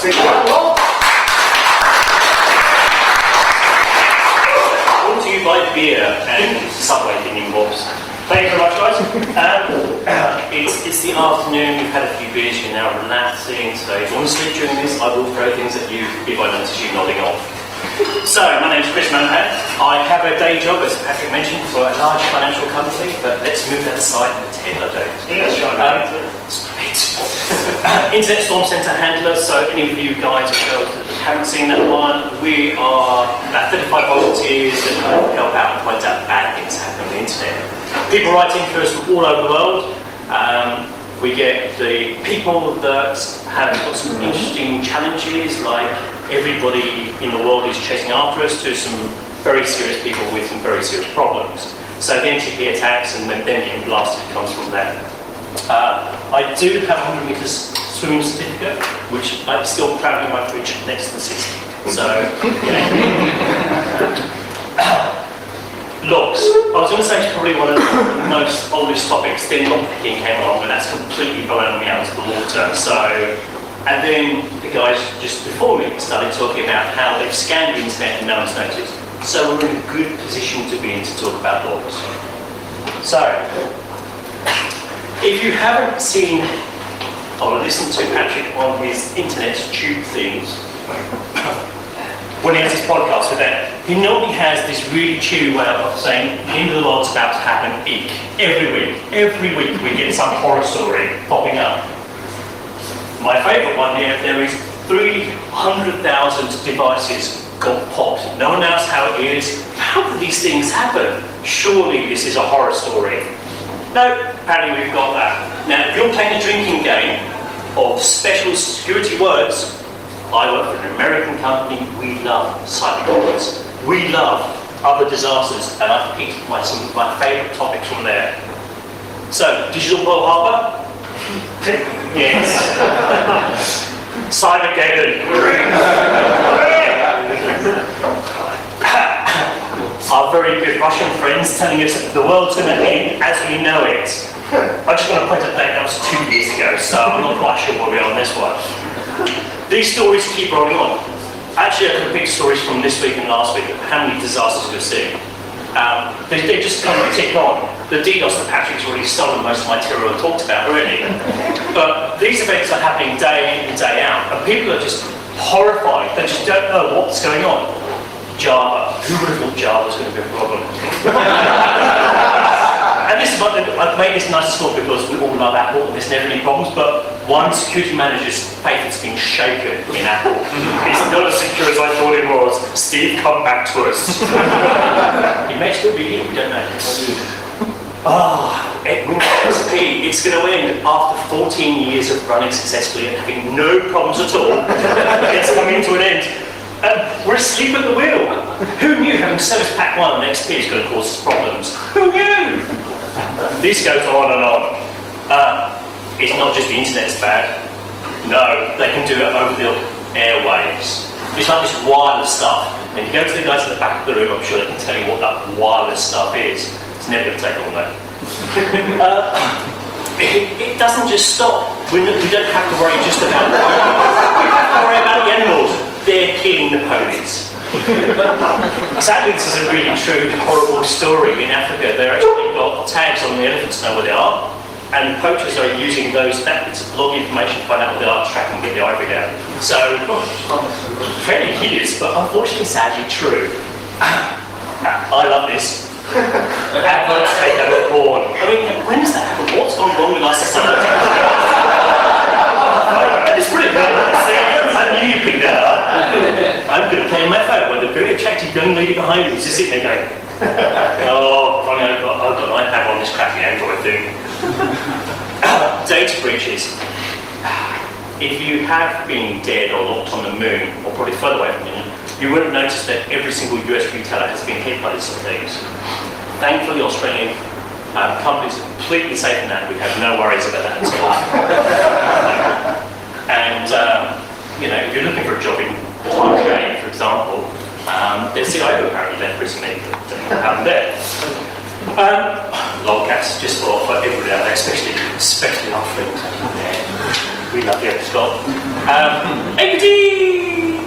Fantastic. Brought to you by beer and Subway thingy bobs. Thank you very much, guys. It's the afternoon, you've had a few beers, you're now relaxing, so if you want to sleep during this, I will throw things at you if I notice you nodding off. So, my name's Mohan. I have a day job, as Patrick mentioned, for a large financial company, but let's move that aside and pretend I don't. Internet Storm Centre handler, so any of you guys or girls that haven't seen that one, we are about 35 volunteers that help out and point out bad things that happen on the internet. People writing to us from all over the world. We get the people that have got some interesting challenges, like everybody in the world is chasing after us, to some very serious people with some very serious problems. So the NTP attacks and then getting blasted comes from that. I do have a 100 metres swimming certificate, which I'm still proud in my fridge next to the system. So, logs. I was going to say it's probably one of the most oldest topics. Then lockpicking came along, and that's completely blown me out of the water. So, and then the guys just before me started talking about how they've scanned the internet and no one's noticed. So we're in a good position to be in to talk about logs. So, if you haven't seen or listened to Patrick on his internet tube things, when he has his podcast with that, he normally has this really cheery way of saying, the end of the world's about to happen, eek. Every week we get some horror story popping up. My favourite one here, there is 300,000 devices got popped. No one knows how it is. How do these things happen? Surely this is a horror story. No, apparently we've got that. Now, if you're playing a drinking game of special security words, I work for an American company, we love cyber wars. We love other disasters, and I've picked some of my favourite topics from there. So, Digital Pearl Harbor? Yes. Cybergeddon. Our very good Russian friends telling us that the world's going to end as we know it. I just want to point out that was 2 years ago, so I'm not quite sure where we are on this one. These stories keep rolling on. Actually, I could pick stories from this week and last week of how many disasters we're seeing. They just kind of tick on. The DDoS that Patrick's already stolen most of my material and talked about already. But these events are happening day in and day out, and people are just horrified. They just don't know what's going on. Java. Who would have thought Java was going to be a problem? And this is I've made this nice small because we all love Apple and there's never any problems, but one security manager's faith has been shaken in Apple. It's not as secure as I thought it was. Steve, come back to us. He may still be here, we don't know. XP, it's going to end after 14 years of running successfully and having no problems at all. It's coming to an end. We're asleep at the wheel. Who knew having Service Pack 1 on XP is going to cause us problems? Who knew? This goes on and on. It's not just the internet's bad. No, they can do it over the airwaves. It's like this wireless stuff. And you go to the guys at the back of the room, I'm sure they can tell you what that wireless stuff is. It's never going to take all that. It doesn't just stop. We don't have to worry just about that. We have to worry about the animals. They're killing the ponies. Sadly, this is a really true, horrible story. In Africa, they've actually got tags on the elephants to know where they are, and poachers are using those bits of log information to find out where they are, to track and get the ivory down. So, fairly hideous, but unfortunately, sadly true. I love this. Adverts take over porn. I mean, when does that happen? What's gone wrong with our society? It's pretty good. I knew you picked that up. I'm going to play on my phone with a very attractive young lady behind me just sitting there going, oh, funny, I've got an iPad on this crappy Android thing. Data breaches. If you have been dead or locked on the moon, or probably further away from the moon, you would have noticed that every single US retailer has been hit by these sort of things. Thankfully, Australian companies are completely safe in that. We have no worries about that at all. And if you're looking for a job in Australia, for example, their CIO apparently left recently. Don't know what happened there. Lolcats, just for everybody out there, especially our friends. We love you, Scott. Apathy!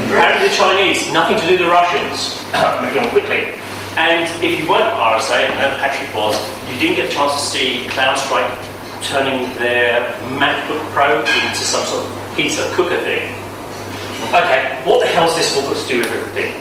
Apparently the Chinese, nothing to do with the Russians. Moving on quickly. And if you weren't RSA, and Patrick was, you didn't get a chance to see CloudStrike turning their MacBook Pro into some sort of pizza cooker thing. Okay, what the hell is this all got to do with everything?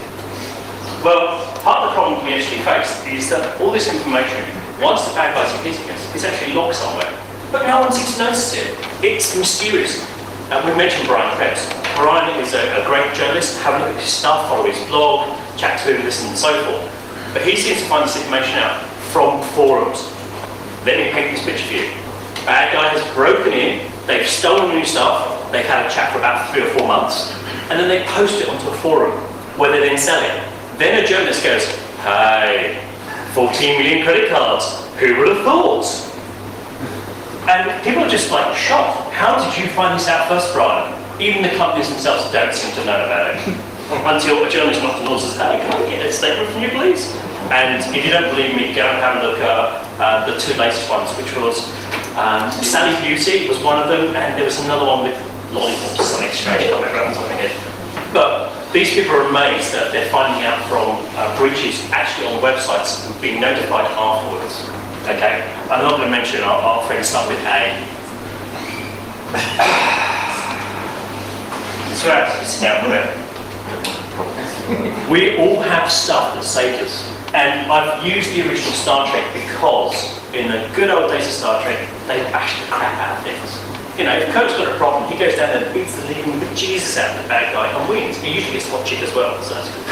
Well, part of the problem we actually face is that all this information, once the bad guys are hitting us, is actually locked somewhere. But no one seems to notice it. It's mysterious. We mentioned Brian Krebs. Brian is a great journalist. Have a look at his stuff, follow his blog, chat to him, listen and so forth. But he seems to find this information out from forums. Let me paint this picture for you. Bad guy has broken in, they've stolen new stuff, they've had a chat for about 3 or 4 months, and then they post it onto a forum where they then sell it. Then a journalist goes, hey, 14 million credit cards, who would have thought? And people are just like shocked. How did you find this out first, Brian? Even the companies themselves don't seem to know about it. Until a journalist knocks on the door and says, hey, can I get a statement from you, please? And if you don't believe me, go and have a look at the 2 latest ones, which was Sally Beauty was one of them, and there was another one with lollipops or something strange, I can't remember off the top of my head. But these people are amazed that they're finding out from breaches actually on websites and being notified afterwards. Okay, I'm not going to mention our friends start with A. So it's out there. We all have stuff that saved us. And I've used the original Star Trek because in the good old days of Star Trek, they bashed the crap out of things. You know, if Kirk's got a problem, he goes down there and beats the living Jesus out of the bad guy and wins. He usually gets to watch it as well, so that's good.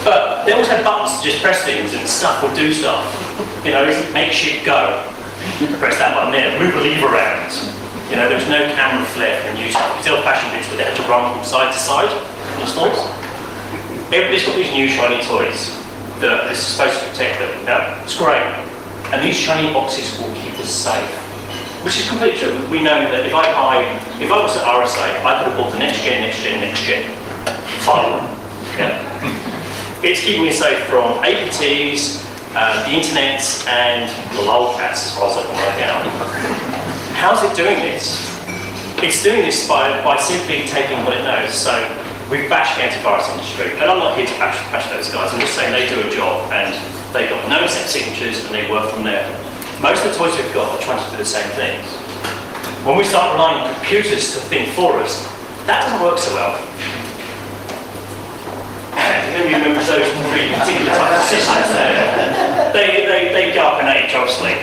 But they always had buttons to just press things and stuff would do stuff. You know, make shit go. Press that button there, move a lever around. You know, there was no camera flare for new stuff. It's old-fashioned bits where they had to run from side to side in the stores. Everybody's got these new shiny toys that is supposed to protect them. Yeah? It's great. And these shiny boxes will keep us safe. Which is completely true. We know that if I was at RSA, I could have bought the next gen. Fine. Yeah. It's keeping me safe from APTs, the internet, and the lolcats, as far as I can work out. How's it doing this? It's doing this by simply taking what it knows. So we've bashed the antivirus industry, and I'm not here to bash those guys. I'm just saying they do a job, and they've got no set signatures, and they work from there. Most of the toys we've got are trying to do the same things. When we start relying on computers to think for us, that doesn't work so well. And you remember those 3 particular types of systems there. They go up in age, obviously.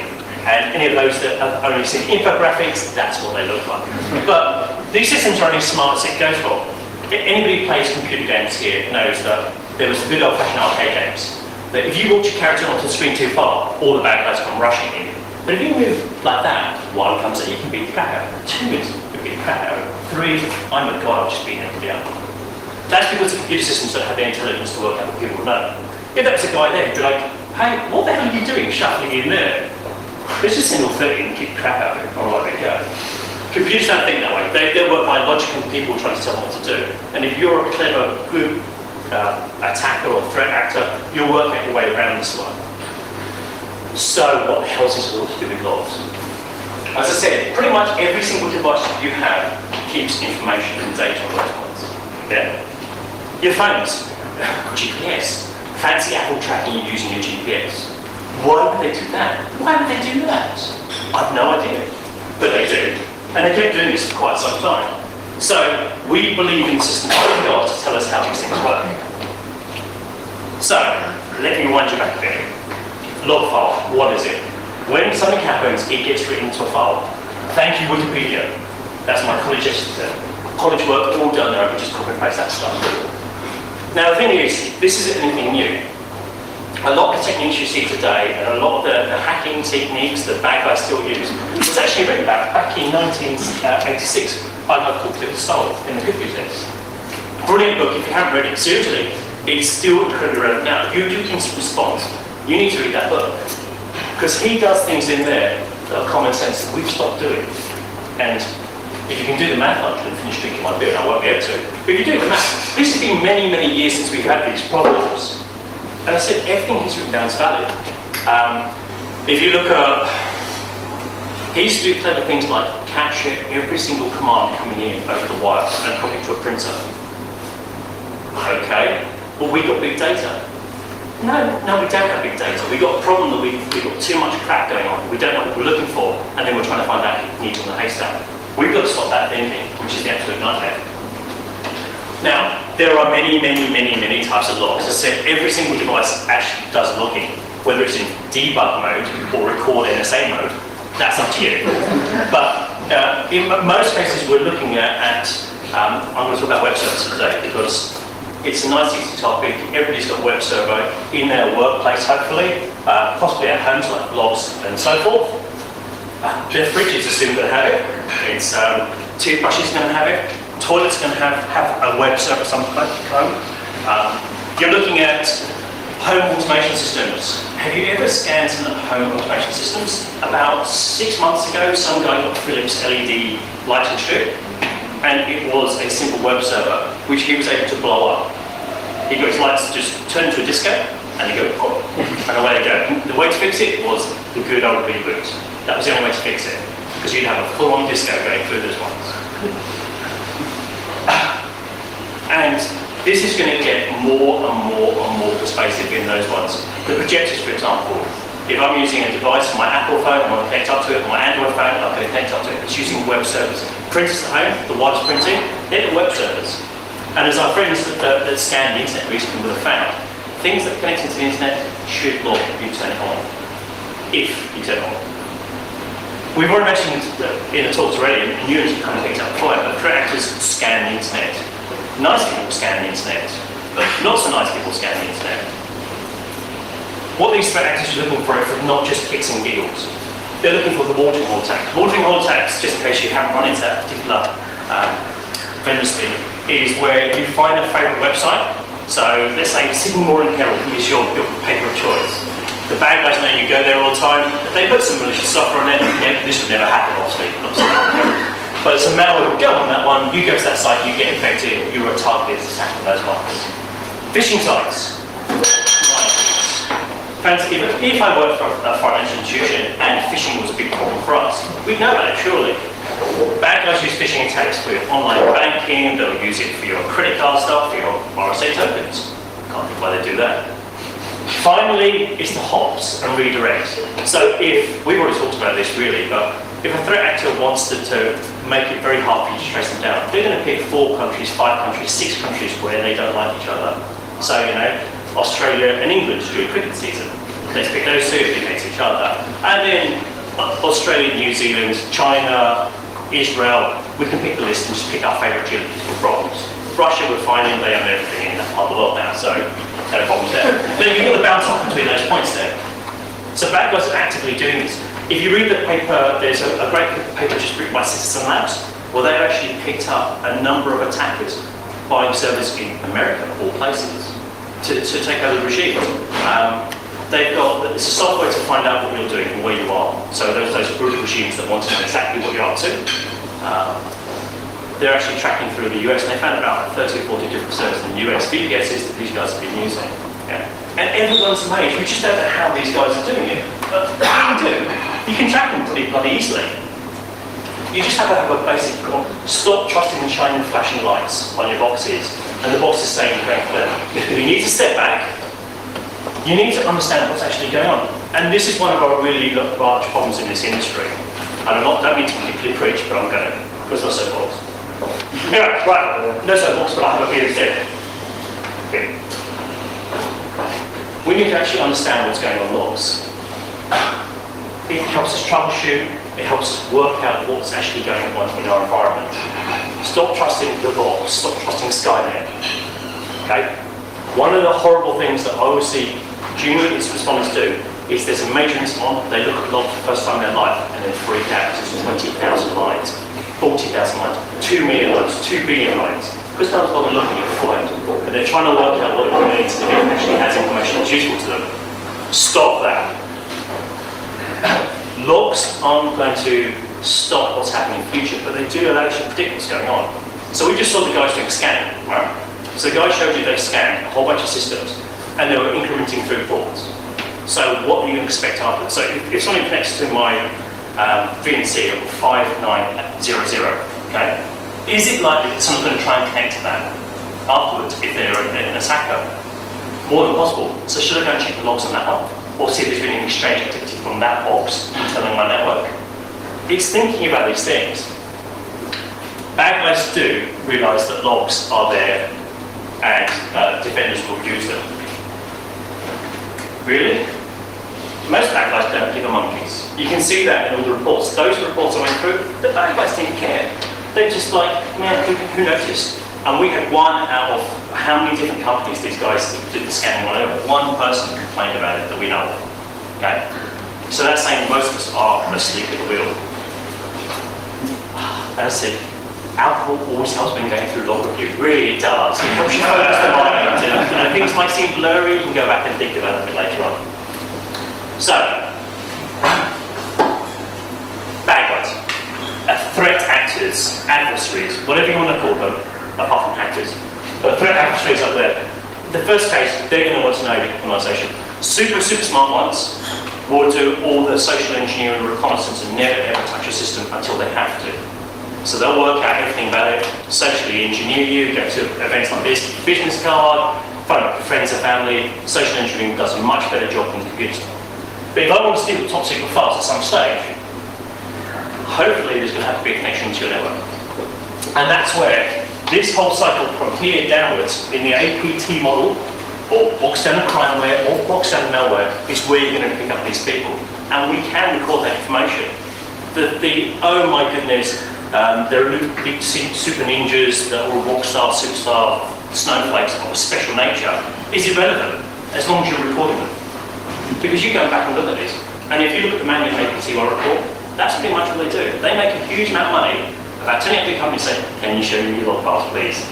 And any of those that have only seen infographics, that's what they look like. But these systems are only as smart as it goes for. Anybody who plays computer games here knows that there was the good old-fashioned arcade games. That if you walk your character onto the screen too far, all the bad guys come rushing in. But if you move like that, 1 comes in, you can beat the crap out of it. 2 is you can beat the crap out of it. 3, I'm a god, I'll just beat everybody up. That's because the computer systems don't have the intelligence to work out what people would know. If that was a guy there, he'd be like, hey, what the hell are you doing shuffling in there? Let's just single 30 and keep the crap out of it. All right, there you go. Computers don't think that way. They work by logical people trying to tell them what to do. And if you're a clever, good attacker or threat actor, you'll work out your way around this one. So what the hell is this all to do with logs? As I said, pretty much every single device that you have keeps information and data on those ones. Yeah? Your phones, GPS, fancy Apple tracking you using your GPS. Why would they do that? Why would they do that? I've no idea, but they do. And they kept doing this for quite some time. So we believe in systems like God to tell us how these things work. So let me wind you back a bit. Log file, what is it? When something happens, it gets written into a file. Thank you, Wikipedia. That's my college work all done there. I can just copy and paste that stuff. Now the thing is, this isn't anything new. A lot of the techniques you see today, and a lot of the hacking techniques that bad guys still use, was actually written back in 1986 by a guy called Cliff Stoll in the Cookie Test. Brilliant book. If you haven't read it, seriously, it's still incredibly relevant now. If you're looking to respond, you need to read that book. Because he does things in there that are common sense that we've stopped doing. And if you can do the math, I can finish drinking my beer and I won't be able to. But if you do the math, this has been many, many years since we've had these problems. And I said, everything he's written down is valid. If you look at, he used to do clever things like capture every single command coming in over the wire and copy it to a printer. Okay, well, we got big data. No, we don't have big data. We've got a problem that we've got too much crap going on. We don't know what we're looking for, and then we're trying to find out needle in the haystack. We've got to stop that thinking, which is the absolute nightmare. Now, there are many types of logs. As I said, every single device actually does logging, whether it's in debug mode or record NSA mode. That's up to you. But in most cases, we're looking at I'm going to talk about web services today because it's a nice, easy topic. Everybody's got a web server in their workplace, hopefully, possibly at homes like blogs and so forth. Their fridges are soon going to have it. It's toothbrushes going to have it. Toilets going to have a web server of some kind. You're looking at home automation systems. Have you ever scanned some home automation systems? About 6 months ago, some guy got Philips LED lighting strip, and it was a simple web server, which he was able to blow up. He got his lights just turned into a disco, and he go, oh, and away they go. And the way to fix it was the good old reboot. That was the only way to fix it, because you'd have a full-on disco going through those ones. And this is going to get more and more persuasive in those ones. The projectors, for example, if I'm using a device, my Apple phone, I'm going to connect up to it, my Android phone, I'm going to connect up to it. It's using web servers. Printers at home, the wireless printing, they're the web servers. And as our friends that scan the internet recently would have found, things that connect into the internet should log if you turn it on. If you turn it on. We've already mentioned in the talks already, and Ewan's kind of picked up before, but threat actors scan the internet. Nice people scan the internet, but not so nice people scan the internet. What these threat actors are looking for is not just kicks and giggles. They're looking for the watering hole attacks. Watering hole attacks, just in case you haven't run into that particular vendor speak, is where you find a favourite website. So let's say Sydney Morning Herald is your paper of choice. The bad guys know you go there all the time. They put some malicious software on it. This would never happen, obviously. But it's a malware will go on that one. You go to that site, you get infected. You're a targeted attack on those ones. Phishing sites. Fancy, if I worked for a financial institution and phishing was a big problem for us, we'd know about it, surely. Bad guys use phishing attacks for your online banking, they'll use it for your credit card stuff, for your RSA tokens. Can't think why they do that. Finally, it's the hops and redirect. So we've already talked about this really, but if a threat actor wants to make it very hard for you to trace them down, they're going to pick 4 countries, 5 countries, 6 countries where they don't like each other. So, Australia and England during cricket season. Let's pick those 2 against each other. And then Australia, New Zealand, China, Israel, we can pick the list and just pick our favourite geopolitical problems. Russia, we're finding they own everything in that part of the world now, so no problems there. But you've got the bounce off between those points there. So bad guys are actively doing this. If you read the paper, there's a great paper just written by Citizen Labs, where they've actually picked up a number of attackers buying servers in America, of all places, to take over the regime. They've got, it's a software to find out what you're doing and where you are. So those brutal regimes that want to know exactly what you're up to, they're actually tracking through the US, and they found about 30 or 40 different servers in the US. VPS is that these guys have been using. Yeah. And everyone's amazed. We just don't know how these guys are doing it. But what you do, you can track them pretty bloody easily. You just have to have a basic stop trusting the shining flashing lights on your boxes, and the box is saying very clear. You need to step back. You need to understand what's actually going on. And this is one of our really large problems in this industry. And don't mean to particularly preach, but I'm going to. Where's my soapbox? Anyway, right, no soapbox, but I have a beer instead. Okay. We need to actually understand what's going on logs. It helps us troubleshoot, it helps us work out what's actually going on in our environment. Stop trusting the box, stop trusting Skynet. Okay? One of the horrible things that I always see junior responders do is there's a major incident on, they look at the log for the first time in their life and then freak out. It's 20,000 lines, 40,000 lines, 2 million lines, 2 billion lines. Because no one's bothered looking at the phone, and they're trying to work out what it means and if it actually has information that's useful to them. Stop that. Logs aren't going to stop what's happening in the future, but they do actually predict what's going on. So we just saw the guys doing scanning, right? So the guy showed you they scanned a whole bunch of systems, and they were incrementing through faults. So what do you expect after? So if something connects to my VNC of 5900. Okay? Is it likely that someone's going to try and connect to that afterwards if they're an attacker? More than possible. So should I go and check the logs on that one? Or see if there's been any exchange activity from that box telling my network? It's thinking about these things. Bad guys do realise that logs are there and defenders will use them. Really? Most bad guys don't give a monkeys. You can see that in all the reports. Those reports I went through, the bad guys didn't care. They're just like, man, who noticed? And we had one out of how many different companies these guys did the scanning on over. One person complained about it that we know of. Okay? So that's saying most of us are asleep at the wheel. That's it. Alcohol always helps when going through log review. Really, it does. It helps you focus the mind. Things might seem blurry, you can go back and think about it a bit later on. So, bad guys. Threat actors, adversaries, whatever you want to call them, apart from actors. But threat adversaries up there. The first case, they're going to want to know the organisation. Super smart ones will do all the social engineering reconnaissance and never ever touch a system until they have to. So they'll work out everything about it, socially engineer you, go to events like this, business card, phone up your friends and family. Social engineering does a much better job than computers. But if I want to steal top secret files at some stage, hopefully there's going to have to be a connection to your network. And that's where this whole cycle from here downwards in the APT model, or box down crimeware, or box down malware, is where you're going to pick up these people. And we can record that information. Oh my goodness, there are big super ninjas that are rockstar, superstar snowflakes of a special nature is irrelevant as long as you're recording them. Because you go back and look at this, and if you look at the manual APT1 report, that's pretty much what they do. They make a huge amount of money about turning up to companies saying, can you show me your log files, please?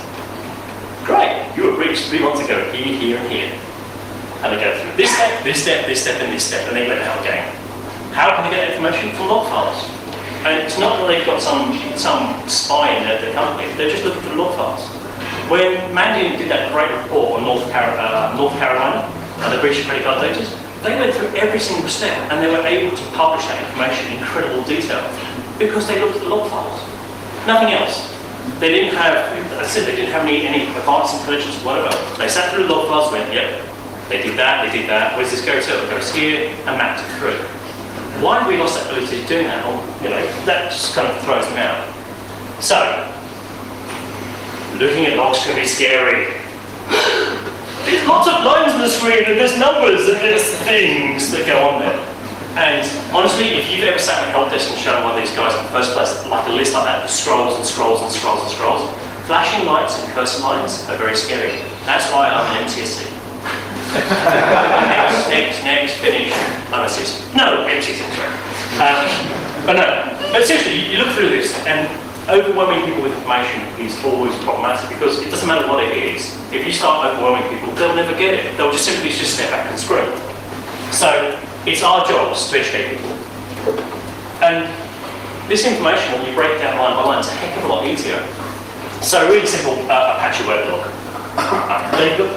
Great, you were breached 3 months ago, here, and here. And they go through this step, this step, this step, and this step, and they let out again. How can they get information from log files? And it's not that they've got some spy in the company, they're just looking for the log files. When Mandy did that great report on North Carolina and the breach of credit card data, they went through every single step and they were able to publish that information in incredible detail because they looked at the log files. Nothing else. They didn't have, as I said, they didn't have any advanced intelligence or whatever. They sat through the log files and went, yep, they did that, where's this go to? It goes here, and mapped it through. Why have we lost that ability to do that? Well, that just kind of throws them out. So, looking at logs can be scary. There's lots of lines on the screen, and there's numbers, and there's things that go on there. And honestly, if you've ever sat at a help desk and shown one of these guys in the first place, like a list like that, that scrolls and scrolls and scrolls and scrolls, flashing lights and cursor lines are very scary. That's why I'm an MTSC. next, finish, analysis. No, MTSC, sorry. But seriously, you look through this, and overwhelming people with information is always problematic because it doesn't matter what it is. If you start overwhelming people, they'll never get it. They'll just simply step back and scream. So it's our jobs to educate people. And this information, when you break it down line by line, is a heck of a lot easier. So really simple Apache web log.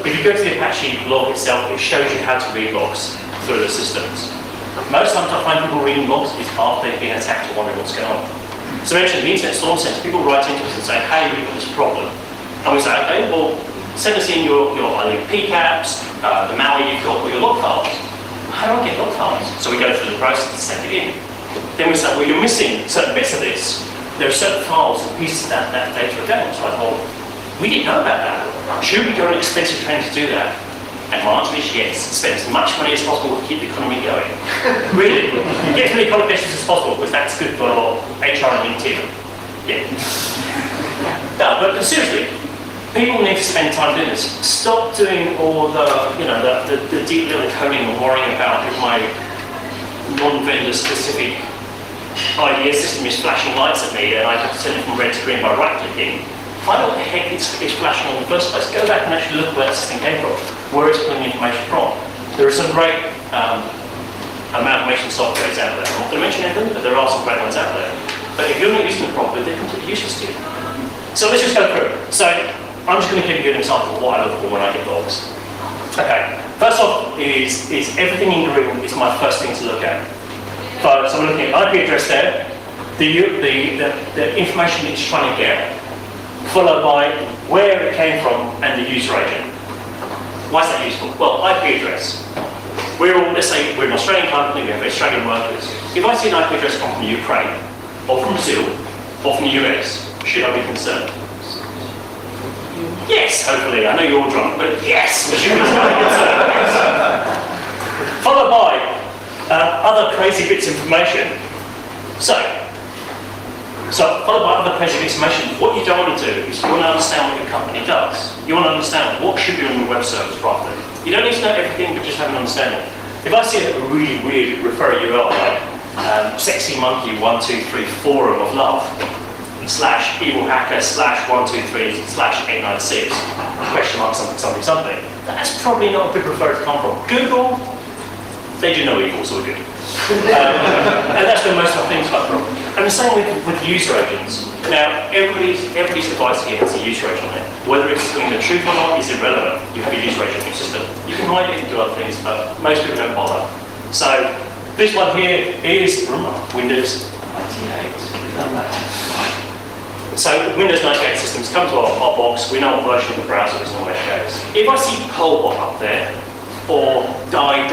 If you go to the Apache log itself, it shows you how to read logs through the systems. Most times I find people reading logs is after they've been attacked or wondering what's going on. So mentioned the Internet Storm Center, people write into us and say, hey, we've got this problem. And we say, okay, well, send us in your either PCAPs, the malware you've got, or your log files. How do I get log files? So we go through the process to send it in. Then we say, well, you're missing certain bits of this. There are certain files and pieces of that data are going. So I thought, we didn't know about that. Should we go on expensive training to do that? And my answer is yes. Spend as much money as possible to keep the economy going. Really, get as many qualifications as possible because that's good for HR and LinkedIn. Yeah. No, but seriously, people need to spend time doing this. Stop doing all the deep little coding and worrying about if my non-vendor specific IDS system is flashing lights at me and I have to turn it from red to green by right-clicking. Find out what the heck it's flashing in the first place. Go back and actually look where that system came from, where it's pulling the information from. There are some great amalgamation softwares out there. I'm not going to mention anything, but there are some great ones out there. But if you're not using them properly, they're completely useless to you. So let's just go through. So I'm just going to give you an example of what I look for when I get logs. Okay, first off is everything in green is my first thing to look at. So I'm looking at IP address there, the information it's trying to get, followed by where it came from and the user agent. Why is that useful? Well, IP address. Let's say we're an Australian company, we have Australian workers. If I see an IP address come from Ukraine, or from Brazil, or from the US, should I be concerned? Yes, hopefully. I know you're all drunk, but yes, we should be concerned. Followed by other crazy bits of information. So followed by other crazy bits of information. What you don't want to do is you want to understand what your company does. You want to understand what should be on your web service properly. You don't need to know everything, but just have an understanding. If I see a really weird referral URL like sexy monkey 123 forum of love / evil hacker / 123 / 896 question mark something, that's probably not a good referral to come from. Google, they do no evil, so we're good. And that's where most of our things come from. And the same with user agents. Now, everybody's device here has a user agent on it. Whether it's telling the truth or not is irrelevant. You have a user agent in your system. You can hide it and do other things, but most people don't bother. So, this one here is Windows 98. So, Windows 98 systems come to our box. We know what version of the browser is and where it goes. If I see Colbot up there, or die,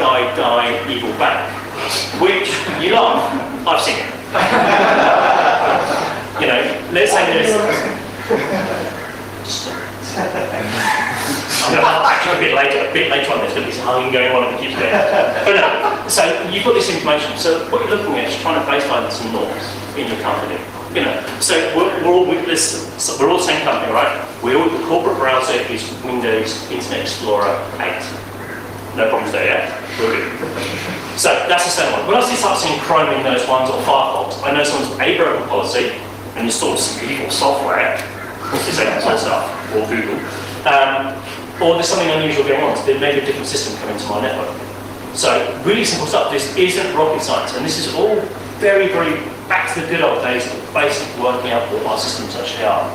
evil back, which you laugh, I've seen it. You know, let's say there's. I'm going to come back to a bit later on, there's going to be some hugging going on if it keeps going. But no, so you've got this information, so what you're looking at is trying to baseline some norms in your company. You know, so we're all the same company, right? The corporate browser is Windows Internet Explorer 8. No problems there, yeah? We're good. So that's the same one. When I start seeing Chrome in those ones or Firefox, I know someone's A, broken policy and installed some evil software, which is open source stuff, or Google, or there's something unusual going on. So there may be a different system coming to my network. So really simple stuff. This isn't rocket science, and this is all very, very back to the good old days of basically working out what our systems actually are.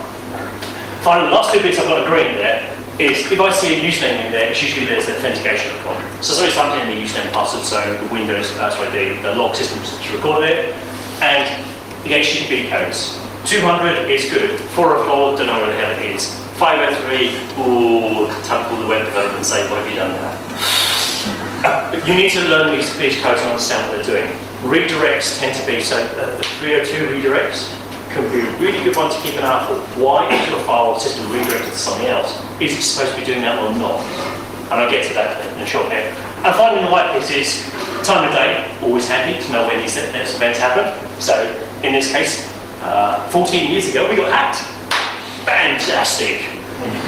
Finally, the last two bits I've got agreeing there is if I see a username in there, it's usually there's an authentication record. So somebody's typed in the username password, so the Windows, the log systems that recorded it, and the HTTP codes. 200 is good, 404, don't know where the hell it is. 503, ooh, time to call the web developer and say, what have you done there? You need to learn these codes and understand what they're doing. Redirects tend to be, so the 302 redirects can be a really good one to keep an eye out for. Why is your file system redirected to something else? Is it supposed to be doing that or not? And I'll get to that in a short bit. And finally, the white piece is time of day, always handy to know when these events happen. So in this case, 14 years ago, we got hacked. Fantastic.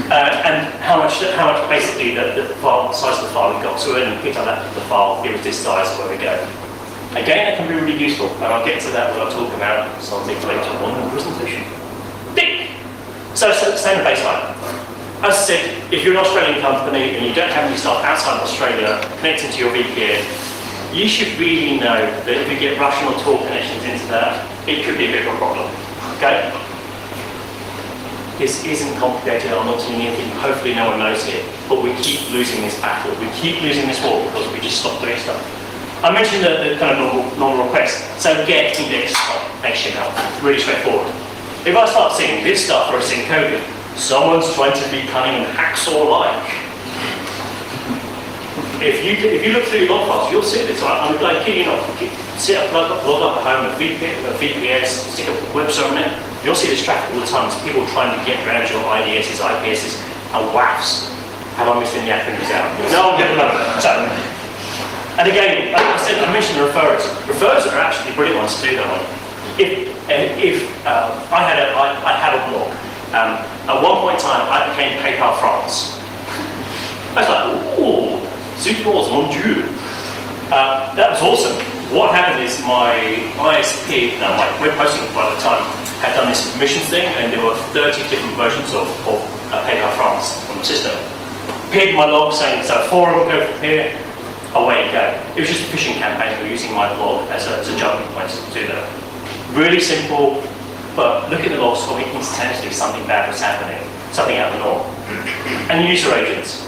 And how much basically the file, size of the file we got to it and picked up the file, it was this size, where we go. Again, that can be really useful, and I'll get to that when I talk about something later on in the presentation. Big! So standard baseline. As I said, if you're an Australian company and you don't have any staff outside of Australia connecting to your VPN, you should really know that if you get Russian or Tor connections into that, it could be a bit of a problem. Okay? This isn't complicated, I'm not telling you anything, hopefully no one knows it, but we keep losing this battle, we keep losing this war because we just stop doing stuff. I mentioned the kind of normal request, so get index.html, really straightforward. If I start seeing this stuff where it's encoded, someone's trying to be cunning and hacksaw-like. If you look through your log files, you'll see this. I'm like, kidding off, log up at home, a VPS, stick a web server in it. You'll see this traffic all the time. It's people trying to get around your IDSs, IPSs, and WAFs. Have I missed any acronyms out? No, I'm getting none. So, and again, like I said, I mentioned the referrers. Referrers are actually brilliant ones to do that on. If I had a blog, at one point in time, I became PayPal France. I was like, ooh, zut was mon Dieu. That was awesome. What happened is my ISP, my web hosting by the time, had done this permission thing, and there were 30 different versions of PayPal France on the system. Appeared in my log saying, so forum, go from here, away you go. It was just a phishing campaign. We were using my blog as a jumping point to do that. Really simple, but look at the logs for instantaneously something bad was happening, something out of the norm. And user agents.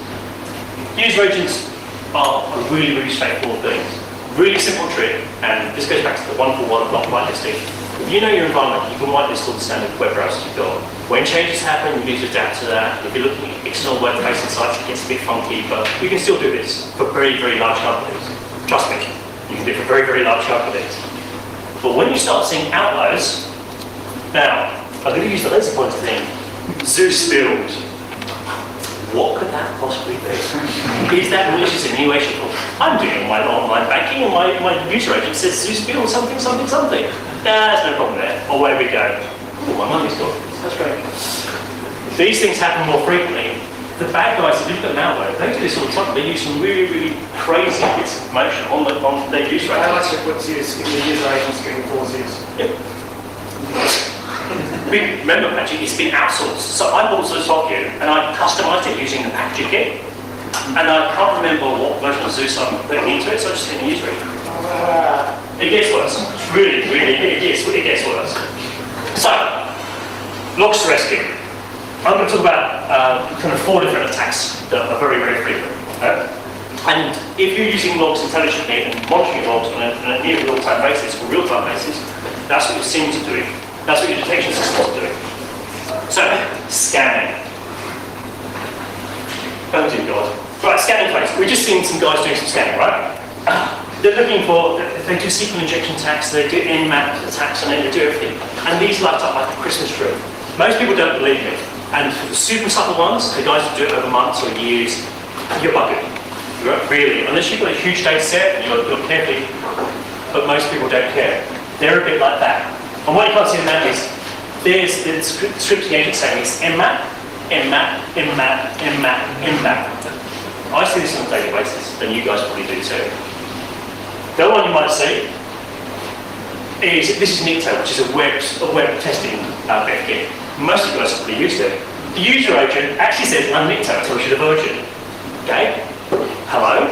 User agents are a really, really straightforward thing. Really simple trick, and this goes back to the wonderful one of block whitelisting. If you know your environment, you can whitelist all the standard web browsers you've got. When changes happen, you need to adapt to that. If you're looking at external web-facing sites, it gets a bit funky, but you can still do this for very, very large companies. Trust me, you can do it for very, very large companies. But when you start seeing outliers, now, I'm going to use the laser pointer thing. Zeus build. What could that possibly be? Is that malicious in any way, shape, or form? I'm doing my online banking and my user agent says Zeus build something, something, something. There's no problem there. Away we go. Oh, my money's gone. That's great. These things happen more frequently. The bad guys that look at malware, they do this all the time. They use some really, really crazy bits of information on their user agents. I like to put Zeus in the user agents getting 4 Zeus. Yep. Remember, Patrick, it's been outsourced. So I bought Zeus off you, and I customized it using the packaging kit. And I can't remember what version of Zeus I'm putting into it, so I just didn't use it. It gets worse. Really, really, it gets worse. So, logs to rescue. I'm going to talk about kind of 4 different attacks that are very, very frequent. And if you're using logs intelligently and monitoring logs on a near real-time basis or real-time basis, that's what your SIEMs are doing. That's what your detection systems are doing. So, scanning. Oh dear God. Right, scanning phase. We've just seen some guys doing some scanning, right? They're looking for, they do SQL injection attacks, they do Nmap attacks, and they do everything. And these light up like a Christmas tree. Most people don't believe me. And for the super subtle ones, the guys who do it over months or years, you're buggered. Really, unless you've got a huge data set and you're carefully, but most people don't care. They're a bit like that. And what you can't see in that is, there's the scripting agent saying it's Nmap, Nmap, Nmap, Nmap, Nmap. I see this on a daily basis, and you guys probably do too. The other one you might see is, this is Nikto, which is a web testing kit. Most of you guys have probably used it. The user agent actually says, I'm Nikto, it tells you the version. Okay? Hello?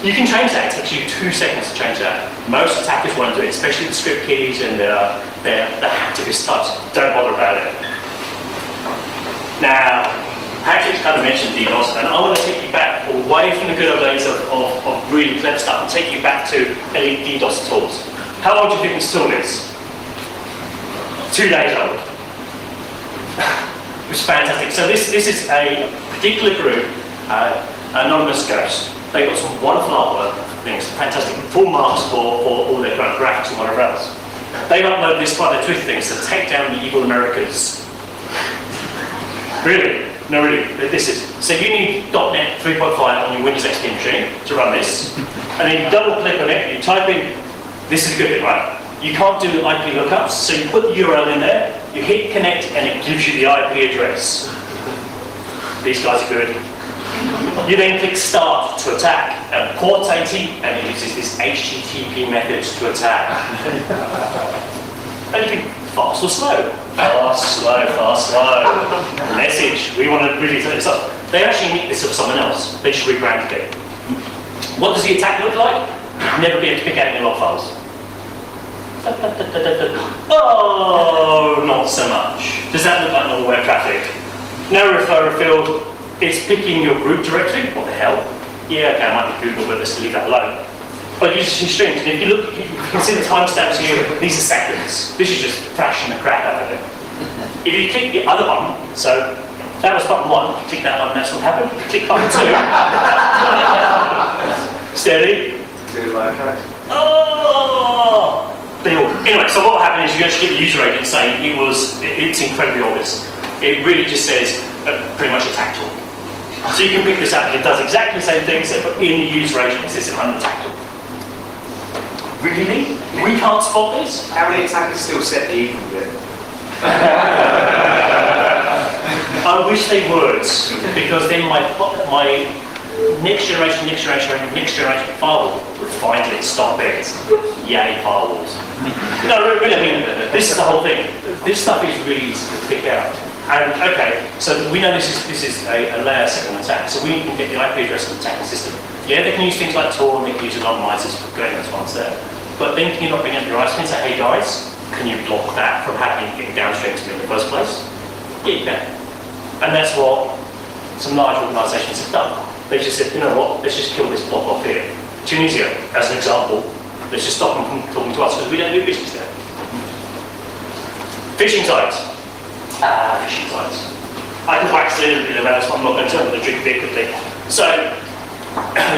You can change that. It takes you 2 seconds to change that. Most attackers won't do it, especially the script kiddies and the hacktivist types. Don't bother about it. Now, Patrick's kind of mentioned DDoS, and I want to take you back away from the good old days of really clever stuff and take you back to elite DDoS tools. How old do you think this tool is? 2 days old. It was fantastic. So this is a particular group, Anonymous Ghost. They've got some wonderful artwork, things, fantastic, full marks for all their kind of graphics and whatever else. They've uploaded this by their Twitter things to take down the evil Americans. Really? No, really. This is. So you need .NET 3.5 on your Windows XP machine to run this. And then you double click on it, you type in, this is a good bit, right? You can't do IP lookups, so you put the URL in there, you hit connect, and it gives you the IP address. These guys are good. You then click start to attack, and port 80, and it uses this HTTP method to attack. And you can fast or slow. Fast, slow, fast, slow. Message, we want to really set this up. They actually nicked this of someone else. They just rebranded it. What does the attack look like? Never be able to pick out any log files. Oh, not so much. Does that look like normal web traffic? No referrer field. It's picking your group directory. What the hell? Yeah, okay, I might be Google, but let's leave that alone. But you just see strings, and if you look, you can see the timestamps here. These are seconds. This is just thrashing the crap out of it. If you click the other one, so that was button 1. Click that one, that's what happened. Click button 2. Steady. Oh! Anyway, so what happened is you actually get the user agent saying it's incredibly obvious. It really just says pretty much attack tool. So you can pick this up and it does exactly the same thing, except in the user agent it says an attack tool. Really? We can't spot this? How many attackers still set the evil bit? I wish they would, because then my next generation firewall would finally stop it. Yay, firewalls. No, really, I mean, this is the whole thing. This stuff is really easy to pick out. And okay, so we know this is a layer 2 attack, so we can get the IP address of the attacking system. Yeah, they can use things like Tor, and they can use anonymizers for getting response there. But then can you not bring up your ISP and say, hey guys, can you block that from happening, getting downstream to me in the first place? Yeah, you can. And that's what some large organisations have done. They just said, you know what, let's just kill this block off here. Tunisia, as an example, let's just stop them from talking to us because we don't do business there. Phishing sites. Phishing sites. I can wax a little bit about this, but I'm not going to tell you the trick bit quickly. So,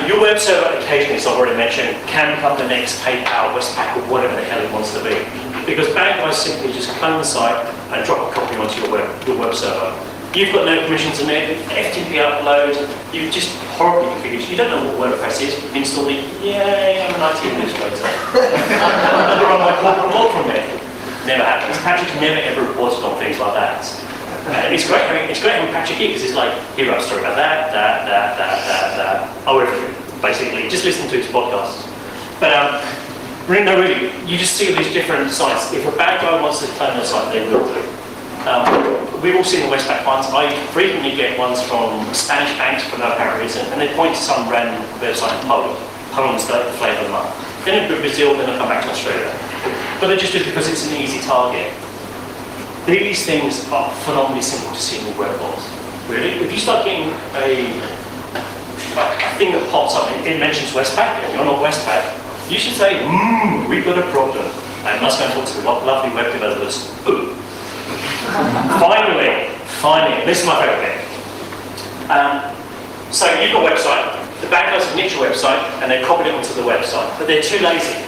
your web server occasionally, as I've already mentioned, can become the next PayPal, Westpac, or whatever the hell it wants to be. Because bad guys simply just clone the site and drop a copy onto your web server. You've got no permissions in there, FTP upload, you've just horribly configured. You don't know what WordPress is, you've installed it, yay, I'm an IT administrator. I run my corporate log from there. Never happens. Patrick never ever reported on things like that. It's great. I mean, it's great when Patrick here because it's like, here wrote a story about that. Oh, everything, basically. Just listen to his podcasts. But really, you just see these different sites. If a bad guy wants to clone a site, they will do. We've all seen the Westpac ones. I frequently get ones from Spanish banks for no apparent reason, and they point to some random website in Poland. Poland's the flavour of the month. Then in Brazil, then they'll come back to Australia. But they just do it because it's an easy target. These things are phenomenally simple to see in your web box. Really, if you start getting a thing that pops up, it mentions Westpac, and you're not Westpac, you should say, we've got a problem. And let's go and talk to the lovely web developers. Ooh. Finally, this is my favourite bit. So you've got a website, the bad guys have nicked your website, and they copied it onto the website, but they're too lazy.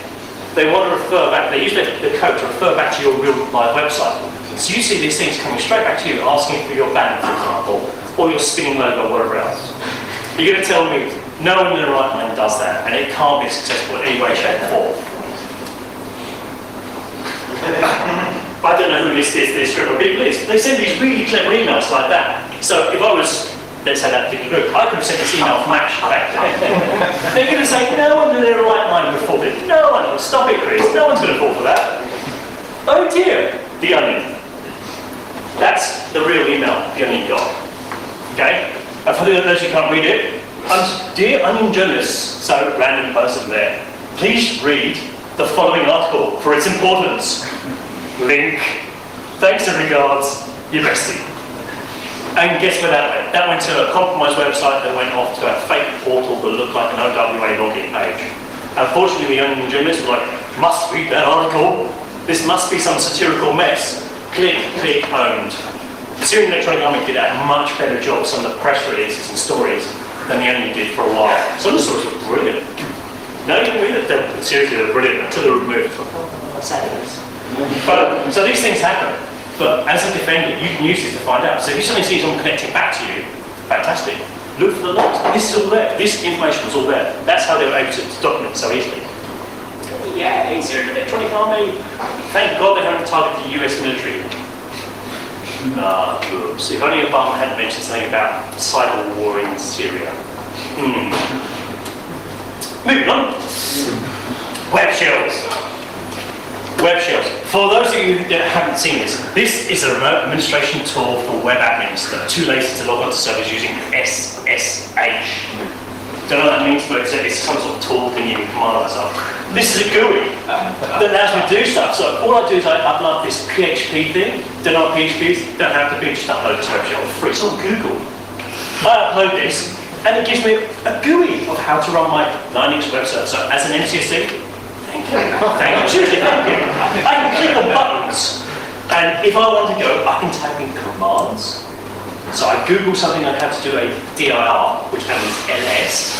They want to refer back, they use the code to refer back to your real live website. So you see these things coming straight back to you, asking for your banner, for example, or your spinning logo, or whatever else. You're going to tell me no one in their right mind does that, and it can't be successful in any way, shape, or form. I don't know who this group of people is. They send these really clever emails like that. So if I was, let's say that particular group, I could have sent this email from Ash back then. They're going to say, no one in their right mind would fall for it. No one will. Stop it, Chris. No one's going to fall for that. Oh dear. The Onion. That's the real email the Onion got. Okay? And for those who can't read it, dear Onion journalists, so random person there, please read the following article for its importance. Link. Thanks and regards, your bestie. And guess where that went? That went to a compromised website that went off to a fake portal that looked like an OWA login page. Unfortunately, the Onion journalists were like, must read that article. This must be some satirical mess. Click, owned. The Syrian Electronic Army did a much better job on the press releases and stories than the Onion did for a while. Some of the stories were brilliant. No, you can read it. Seriously, they're brilliant until they're removed. What's that? But, so these things happen. But as a defender, you can use this to find out. So if you suddenly see someone connecting back to you, fantastic. Look for the logs. This is all there. This information was all there. That's how they were able to document so easily. Yay, Syrian Electronic Army. Thank God they haven't targeted the US military. Oops. If only Obama hadn't mentioned something about cyber war in Syria. Moving on. Web shells. Web shells. For those of you that haven't seen this is a remote administration tool for web admins that are too lazy to log onto servers using SSH. Don't know what that means, but it's some sort of tool thing you can command myself. This is a GUI that allows me to do stuff. So all I do is I upload this PHP thing. Don't know what PHP is? Don't have to be, just upload it to web shell for free. It's on Google. I upload this, and it gives me a GUI of how to run my Linux web server. So as an MCSC, thank you. Seriously, thank you. I can click on buttons, and if I want to go, I can type in commands. So I Google something on how to do a DIR, which means LS.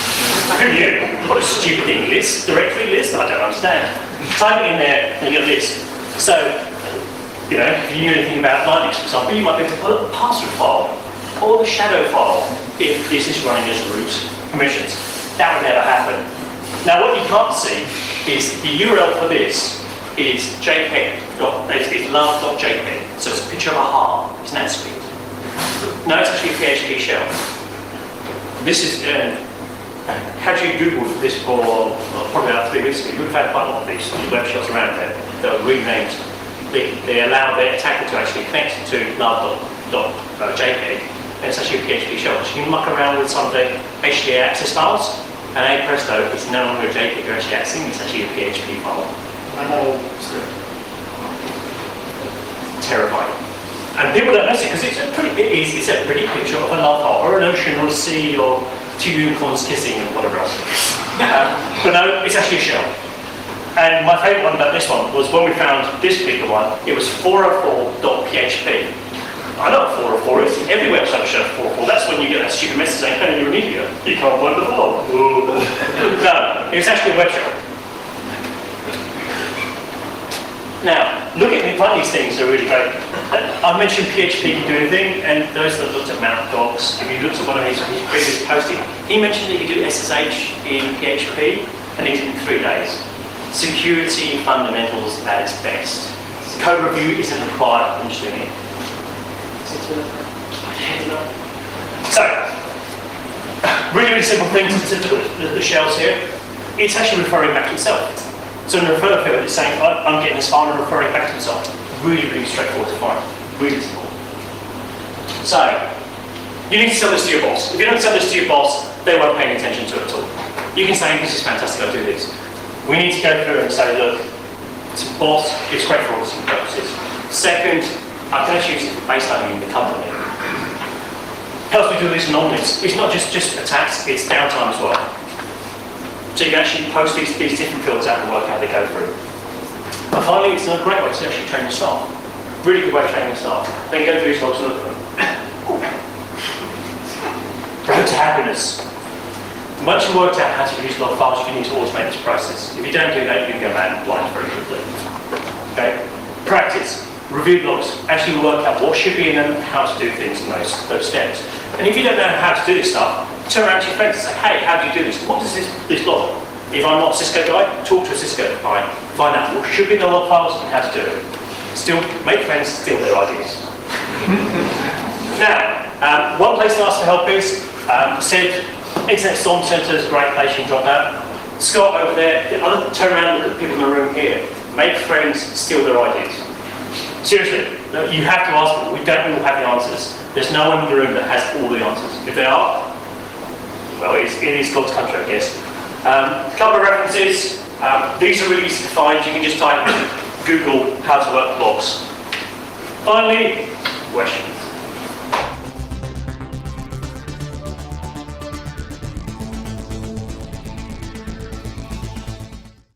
Who knew? What a stupid thing. List, directory list, I don't understand. Type it in there, and you get this. So, you know, if you knew anything about Linux, for example, you might be able to put a password file, or the shadow file, if this is running as root permissions. That would never happen. Now, what you can't see is the URL for this is JPEG. It's love.jpg. So it's a picture of a heart. Isn't that sweet? No, it's actually a PHP shell. This is, had you Googled this for probably about 3 weeks ago, you would have had quite a lot of these web shells around there that were renamed. They allow their attacker to actually connect to love.jpg, and it's actually a PHP shell. So you can muck around with some of the HTA access files, and hey presto, it's no longer a JPEG you're actually accessing, it's actually a PHP file. Terrifying. And people don't notice it because it's a pretty picture of a love heart or an ocean or a sea or two unicorns kissing and whatever else. But no, it's actually a shell. And my favourite one about this one was when we found this particular one, it was 404.php. I know what 404 is. Every website shows 404. That's when you get that stupid message saying, hey, you're an idiot. You can't work the blog. No, it's actually a web shell. Now, look at one of these things are really great. I mentioned PHP can do anything, and those that looked at Mount Docs, if you looked at one of his previous posting, he mentioned that you do SSH in PHP, and he did it in 3 days. Security fundamentals at its best. Code review isn't required, I'm just doing it. So, really, really simple things to the shells here. It's actually referring back to itself. So in the refer field, it's saying, I'm getting this file and referring back to itself. Really, really straightforward to find. Really simple. So, you need to sell this to your boss. If you don't sell this to your boss, they won't pay any attention to it at all. You can say, this is fantastic, I'll do this. We need to go through and say, look, it's a boss, it's great for all sorts of purposes. Second, I can actually use it for baseline in the company. Helps me do these anomalies. It's not just attacks, it's downtime as well. So you can actually post these different fields out and work out how they go through. And finally, it's a great way to actually train your staff. Really good way of training staff. Then go through these logs and look at them. Road to happiness. Once you've worked out how to produce log files, you can need to automate this process. If you don't do that, you can go mad and blind very quickly. Okay? Practice. Review logs. Actually work out what should be in them, how to do things in those steps. And if you don't know how to do this stuff, turn around to your friends and say, hey, how do you do this? What does this log? If I'm not a Cisco guy, talk to a Cisco guy. Find out what should be in the log files and how to do it. Still, make friends, steal their ideas. Now, one place to ask for help is, said, Internet Storm Centre is a great place you can drop out. Scott over there, turn around and look at the people in the room here. Make friends, steal their ideas. Seriously, you have to ask them. We don't all have the answers. There's no one in the room that has all the answers. If there are, well, it is God's country, I guess. A couple of references. These are really easy to find. You can just type Google how to work blogs. Finally, question.